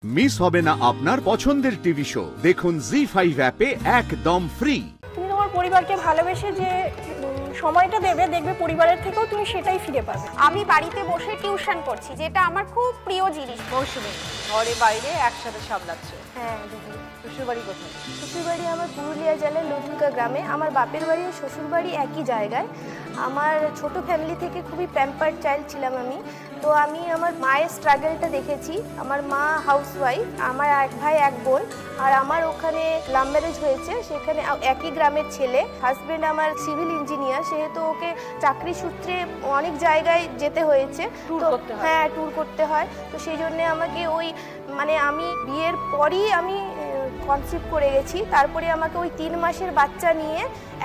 Miss হবে না আপনার পছন্দের টিভি শো। দেখুন জি5 অ্যাপে একদম ফ্রি। তুমি তোমার পরিবারকে ভালোবেসে যে সময়টা দেবে, দেখবে পরিবারের থেকেও তুমি সেটাই ফিরে পাবে। আমি বাড়িতে বসে টিউশন করছি, যেটা আমার খুব প্রিয় জিনিস। মৌসুমী ঘরে বাইরে একসাথে সামলাচ্ছে। হ্যাঁ দিদি। শ্বশুরবাড়ি কোথায়? শ্বশুরবাড়ি আমার পুরুলিয়া জেলার লধুকা গ্রামে। আমার বাপের বাড়ি ও শ্বশুরবাড়ি একই জায়গায়। আমার ছোট ফ্যামিলি থেকে খুবই প্যাম্পার্ড চাইল্ড ছিলাম আমি। তো আমি আমার মায়ের স্ট্রাগলটা দেখেছি। আমার মা হাউসওয়াইফ, আমার এক ভাই এক বোন, আর আমার ওখানে লাভ ম্যারেজ হয়েছে, সেখানে একই গ্রামের ছেলে। হাজব্যান্ড আমার সিভিল ইঞ্জিনিয়ার, সেহেতু ওকে চাকরি সূত্রে অনেক জায়গায় যেতে হয়েছে। হ্যাঁ, ট্যুর করতে হয়। তো সেই জন্যে আমাকে আমি বিয়ের পরই আমি কনসিভ করে গেছি। তারপরে আমাকে ওই 3 মাসের বাচ্চা নিয়ে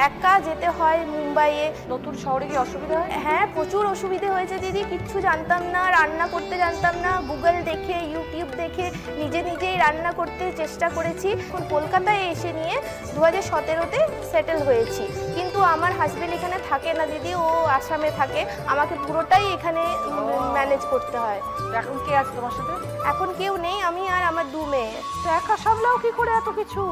একা যেতে হয় মুম্বাইয়ে। নতুন শহরে কি অসুবিধা হয়? হ্যাঁ, প্রচুর অসুবিধে হয়েছে দিদি। কিচ্ছু জানতাম না, রান্না করতে জানতাম না। গুগল দেখে, ইউটিউব দেখে নিজেই রান্না করতে চেষ্টা করেছি। এখন কলকাতায় এসে নিয়ে 2017-তে সেটেল হয়েছি। কিন্তু আমার হাজবেন্ড এখানে থাকে না দিদি, ও আসামে থাকে। আমাকে পুরোটাই এখানে ম্যানেজ করতে হয়। এখন কে আছে তোমার সাথে? এখন কেউ নেই, আমি আর আমার 2 মেয়ে। একা সামলাও কি করে এত কিছু?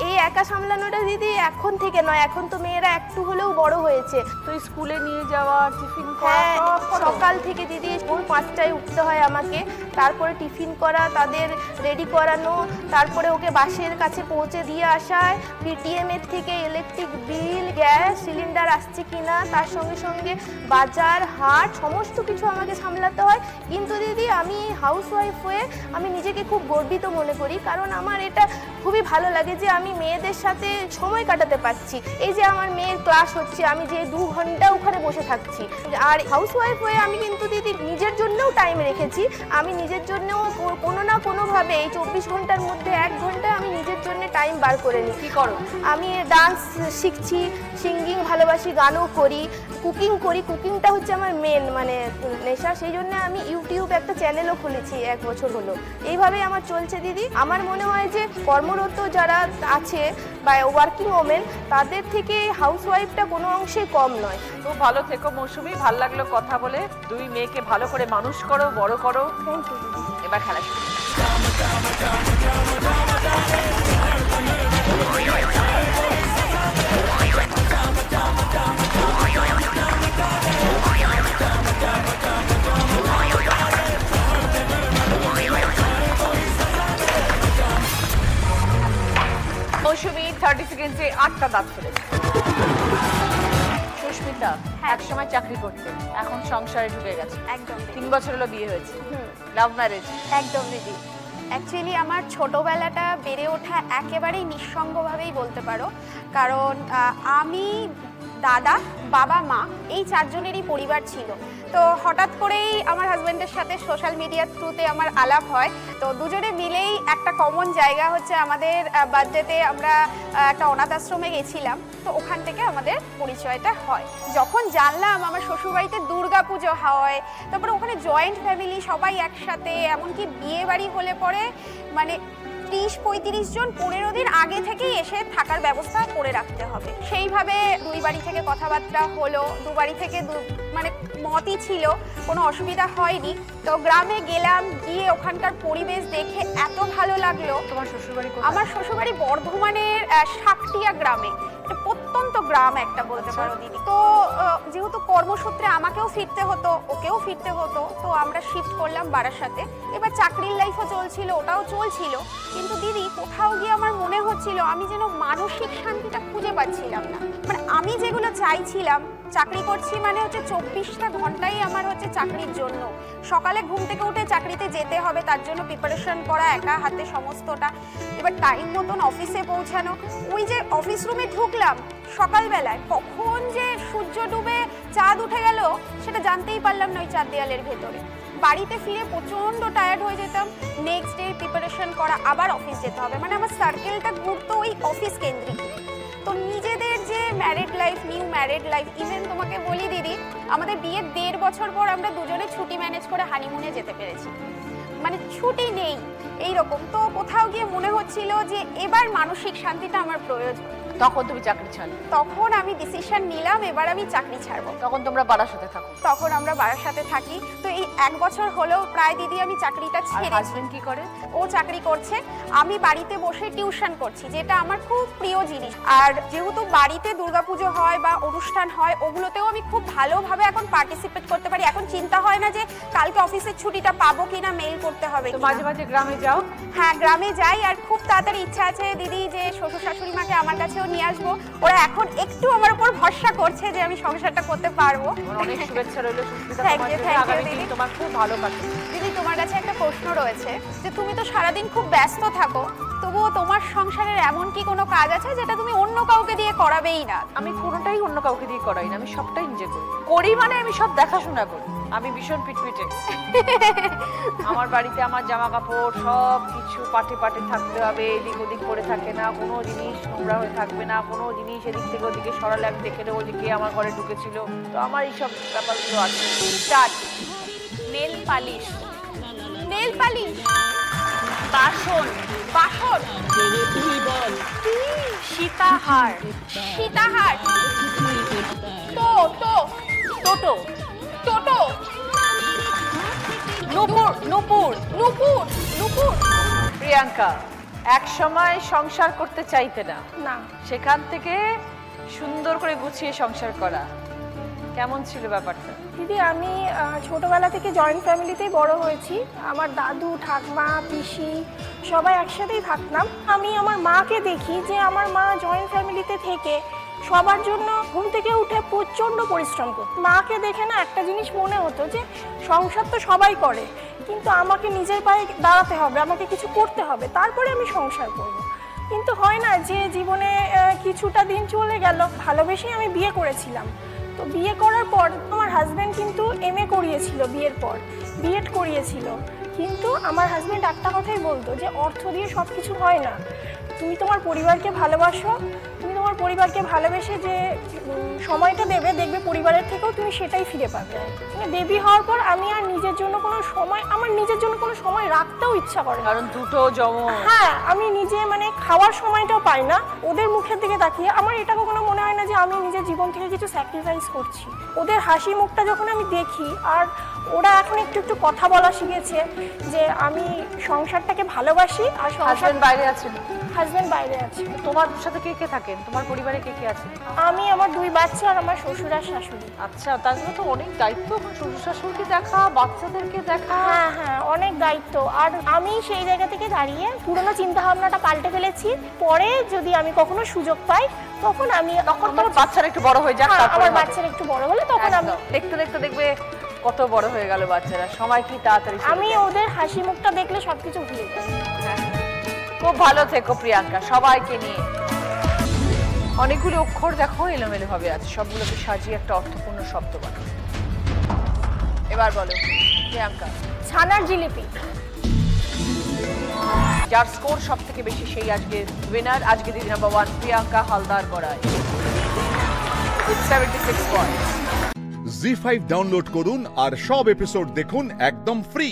এই একা সামলানোটা দিদি এখন থেকে নয়, এখন তো মেয়েরা একটু হলেও বড় হয়েছে। তো স্কুলে নিয়ে যাওয়া, টিফিন করা, হ্যাঁ, সকাল থেকে দিদি ভোর 5টায় উঠতে হয় আমাকে। তারপরে টিফিন করা, তাদের রেডি করানো, তারপরে ওকে বাসের কাছে পৌঁছে দিয়ে আসা, পিটিএম এর থেকে ইলেকট্রিক বিল, গ্যাস সিলিন্ডার আসছে কিনা, তার সঙ্গে সঙ্গে বাজার হাট সমস্ত কিছু আমাকে সামলাতে হয়। কিন্তু দিদি আমি হাউসওয়াইফ হয়ে আমি নিজেকে খুব গর্বিত মনে করি, কারণ আমার এটা খুবই ভালো লাগে যে আমি মেয়েদের সাথে সময় কাটাতে পারছি। এই যে আমার মেয়ের ক্লাস হচ্ছে, আমি যে 2 ঘন্টা ওখানে বসে থাকছি। আর হাউসওয়াইফ হয়ে আমি কিন্তু দিদি নিজের জন্যও টাইম রেখেছি। আমি নিজের জন্যও কোনো না কোনোভাবে এই 24 ঘন্টার মধ্যে 1 ঘন্টা আমি নিজের জন্য টাইম বার করে নিই। কি করো? আমি ডান্স শিখছি, সিঙ্গিং ভালোবাসি, গানও করি, কুকিং করি। কুকিংটা হচ্ছে আমার মেন নেশা। সেই জন্য আমি ইউটিউবে একটা চ্যানেলও খুলেছি 1 বছর হলো। এইভাবেই আমার চলছে দিদি। আমার মনে হয় যে কর্মরত যারা আছে বা ওয়ার্কিং ওমেন, তাদের থেকে হাউসওয়াইফটা কোনো অংশে কম নয়। খুব ভালো থেকো মৌসুমী, ভালো লাগলো কথা বলে। 2 মেয়েকে ভালো করে মানুষ করো, বড় করো। Thank you. এবার খেলা শুরু। মৌসুমী 30 সেকেন্ডে 8টা দাঁত ফেলেছে। সুস্মিতা একসময় চাকরি করতে, এখন সংসারে ঢুকে গেছে। একদম 3 বছর হলো বিয়ে হয়েছে। Love marriage? একদম দিদি। অ্যাকচুয়ালি আমার ছোটোবেলাটা বেড়ে ওঠা একেবারেই নিঃসঙ্গভাবেই বলতে পারো। কারণ আমি, দাদা, বাবা, মা, এই 4 জনেরই পরিবার ছিল। তো হঠাৎ করেই আমার হাজব্যান্ডের সাথে সোশ্যাল মিডিয়ার থ্রুতে আমার আলাপ হয়। তো দুজনে মিলেই একটা কমন জায়গা হচ্ছে আমাদের বার্থডেতে আমরা একটা অনাথ আশ্রমে গেছিলাম। তো ওখান থেকে আমাদের পরিচয়টা হয়। যখন জানলাম আমার শ্বশুরবাড়িতে দুর্গাপুজো হয়, তারপরে ওখানে জয়েন্ট ফ্যামিলি সবাই একসাথে, এমনকি বিয়ে বাড়ি হলে পরে 30-35 জন 15 দিন আগে থেকেই এসে থাকার ব্যবস্থা করে রাখতে হবে। সেইভাবে 2 বাড়ি থেকে কথাবার্তা হলো, 2 বাড়ি থেকে মতই ছিল, কোনো অসুবিধা হয়নি। তো গ্রামে গেলাম, গিয়ে ওখানকার পরিবেশ দেখে এত ভালো লাগলো। তোমার শ্বশুরবাড়ি? আমার শ্বশুরবাড়ি বর্ধমানের শাকটিয়া গ্রামে। এটা প্রত্যন্ত গ্রাম একটা বলতে পারো দিদি। তো যেহেতু কর্মসূত্রে আমাকেও ফিরতে হতো, ওকেও ফিরতে হতো, তো আমরা শিফট করলাম বারাসাতে। এবার চাকরির লাইফও চলছিল, ওটাও চলছিল। কিন্তু দিদি কোথাও গিয়ে আমার মনে হচ্ছিল আমি যেন মানসিক শান্তিটা খুঁজে পাচ্ছিলাম না। আমি যেগুলো চাইছিলাম, চাকরি করছি হচ্ছে 24টা ঘন্টাই আমার হচ্ছে চাকরির জন্য। সকালে ঘুম থেকে উঠে চাকরিতে যেতে হবে, তার জন্য প্রিপারেশন করা একা হাতে সমস্তটা। এবার টাইম মতন অফিসে পৌঁছানো। ওই যে অফিস রুমে ঢুকলাম সকালবেলায়, কখন যে সূর্য ডুবে চাঁদ উঠে গেল সেটা জানতেই পারলাম না ওই 4 দেয়ালের ভেতরে। বাড়িতে ফিরে প্রচণ্ড টায়ার্ড হয়ে যেতাম। নেক্সট ডে প্রিপারেশন করা, আবার অফিস যেতে হবে। আমার সার্কেলটা ঘুরতো ওই অফিস কেন্দ্রিক। তো নিজেদের যে married life, new married life, even তোমাকে বলি দিদি, আমাদের বিয়ের 1.5 বছর পর আমরা দুজনে ছুটি ম্যানেজ করে হানিমুনে যেতে পেরেছি। ছুটি নেই এইরকম। তো কোথাও গিয়ে মনে হচ্ছিল যে এবার মানসিক শান্তিটা আমার প্রয়োজন। তখন তুমি চাকরি ছাড়লে? তখন আমি ডিসিশন নিলাম এবার আমি চাকরি ছাড়বো। তখন তোমরা বারাসাতে থাকো? তখন আমরা বারাসাতে থাকি। তো এই 1 বছর হলেও প্রায় দিদি আমি চাকরিটা ছেড়ে। হাজবেন্ড কি করে? ও চাকরি করছে, আমি বাড়িতে বসে টিউশন করছি, যেটা আমার খুব প্রিয় জিনিস। আর যেহেতু বাড়িতে দুর্গাপুজো হয় বা অনুষ্ঠান হয়, ওগুলোতেও আমি খুব ভালোভাবে এখন পার্টিসিপেট করতে পারি। এখন চিন্তা হয় না যে কালকে অফিসের ছুটিটা পাবো কিনা, মেইল করতে হবে। তো মাঝে মাঝে গ্রামে যাও? হ্যাঁ, গ্রামে যাই। আর খুব তাড়াতাড়ি ইচ্ছা আছে দিদি যে শ্বশুর শাশুড়ি মাকে আমার কাছেও নিয়ে আসবো। ওরা এখন একটু আমার উপর ভরসা করছে যে আমি সংসারটা করতে পারবো। অনেক শুভেচ্ছা রইল Susmita, Thank you, thank you, আগামী দিন দিদি। তোমার খুব ভালো কাটবে। দিদি, তোমার কাছে একটা প্রশ্ন রয়েছে যে তুমি তো সারাদিন খুব ব্যস্ত থাকো, তবুও তোমার সংসারের এমন কি কোনো কাজ আছে যেটা তুমি অন্য কাউকে দিয়ে করাবেই না? আমি কোনোটাই অন্য কাউকে দিয়ে করাই না, আমি সবটাই নিজে করি। করি মানে আমি সব দেখাশোনা করি। আমি ভীষণ পিটপিটে। আমার বাড়িতে আমার জামা কাপড় সব কিছু পাটে পাটে থাকতে হবে, এদিক ওদিক পড়ে থাকে না, কোনো জিনিস নোংরা হয়ে থাকবে না, কোনো জিনিস এদিক থেকে ওদিকে সরালে আমি দেখে নেবো ওদিকে আমার ঘরে ঢুকেছিল। তো আমার এইসব ব্যাপারগুলো আছে। Start. Nail polish, nail polish, বাসন, বাসন, সীতাহার, সীতাহার, তো তো টোটো, টোটো, নূপুর, নূপুর, নুপুর, নুপুর। প্রিয়াঙ্কা, এক সময় সংসার করতে চাইতে না, না সেখান থেকে সুন্দর করে গুছিয়ে সংসার করা, কেমন ছিল ব্যাপারটা? দিদি, আমি ছোটবেলা থেকে জয়েন্ট ফ্যামিলিতেই বড় হয়েছি। আমার দাদু, ঠাকমা, পিসি সবাই একসাথেই থাকতাম। আমি আমার মাকে দেখি যে আমার মা জয়েন্ট ফ্যামিলিতে থেকে সবার জন্য ঘুম থেকে উঠে প্রচণ্ড পরিশ্রম করত। মাকে দেখে না একটা জিনিস মনে হতো যে সংসার তো সবাই করে, কিন্তু আমাকে নিজের পায়ে দাঁড়াতে হবে, আমাকে কিছু করতে হবে, তারপরে আমি সংসার করব। কিন্তু হয় না যে জীবনে কিছুটা দিন চলে গেল, ভালোবেসেই আমি বিয়ে করেছিলাম। তো বিয়ে করার পর আমার হাজব্যান্ড কিন্তু MA করিয়েছিল, বিয়ের পর বিএড করিয়েছিল। কিন্তু আমার হাজব্যান্ড একটা কথাই বলতো যে অর্থ দিয়ে সব কিছু হয় না, তুমি তোমার পরিবারকে ভালোবাসো, তুমি তোমার পরিবারকে ভালোবেসে যে সময়টা দেবে, দেখবে পরিবারের থেকেও তুমি সেটাই ফিরে পাবে। মানে বেবি হওয়ার পর আমি আর নিজের জন্য কোনো সময়, আমার নিজের জন্য কোনো সময় রাখতেও ইচ্ছা করে না, কারণ দুটো জমজ। হ্যাঁ, আমি নিজে মানে খাওয়ার সময়টাও পাই না। ওদের মুখের দিকে তাকিয়ে আমার এটা কখনো মনে হয় না যে আমি নিজের জীবন থেকে কিছু স্যাক্রিফাইস করছি। ওদের হাসি মুখটা যখন আমি দেখি, আর ওরা এখন একটু একটু কথা বলা শিখেছে যে আমি সংসারটাকে ভালোবাসি। আর হাজবেন্ড বাইরে আছেন? হাজব্যান্ড বাইরে আছে। তোমার সাথে কে কে থাকেন? তোমার পরিবারে কে কে আছে? আমি, আমার 2 বাচ্চা আর আমার শ্বশুর আর শাশুড়ি। আচ্ছা, তার জন্য তো অনেক দায়িত্ব, শ্বশুর শাশুড়িকে দেখা, বাচ্চাদেরকে দেখা। হ্যাঁ হ্যাঁ, অনেক দায়িত্ব। আর আমি সেই জায়গা থেকে দাঁড়িয়ে পুরোনো চিন্তা ভাবনাটা পাল্টে ফেলেছি। পরে যদি আমি কখনো সুযোগ পাই তখন আমি, তখন তোমার বাচ্চারা একটু বড় হয়ে যাক, হ্যাঁ, তারপরে আমার হবে। বাচ্চারা একটু বড় হলে তখন আমি, একদম। দেখতে দেখতে দেখবে কত বড় হয়ে গেল বাচ্চারা, সময় কি তাড়াতাড়ি চলে আমি যায়। ওদের হাসি মুখটা দেখলে সবকিছু ভুলে যাই। খুব ভালো থেকো প্রিয়াঙ্কা, সবাইকে নিয়ে। অনেকগুলো অক্ষর দেখো এলোমেলো ভাবে আছে, সবগুলোকে সাজিয়ে একটা অর্থপূর্ণ শব্দ বানাও। এবার বলো প্রিয়াঙ্কা। ছানার জিলিপি। যার স্কোর সব থেকে বেশি সেই আজকে উইনার। আজকে দিদি নাম্বার 1 প্রিয়াঙ্কা হালদার বড়াই, 76 পয়েন্টস। জি5 ডাউনলোড করুন আর সব এপিসোড দেখুন একদম ফ্রি।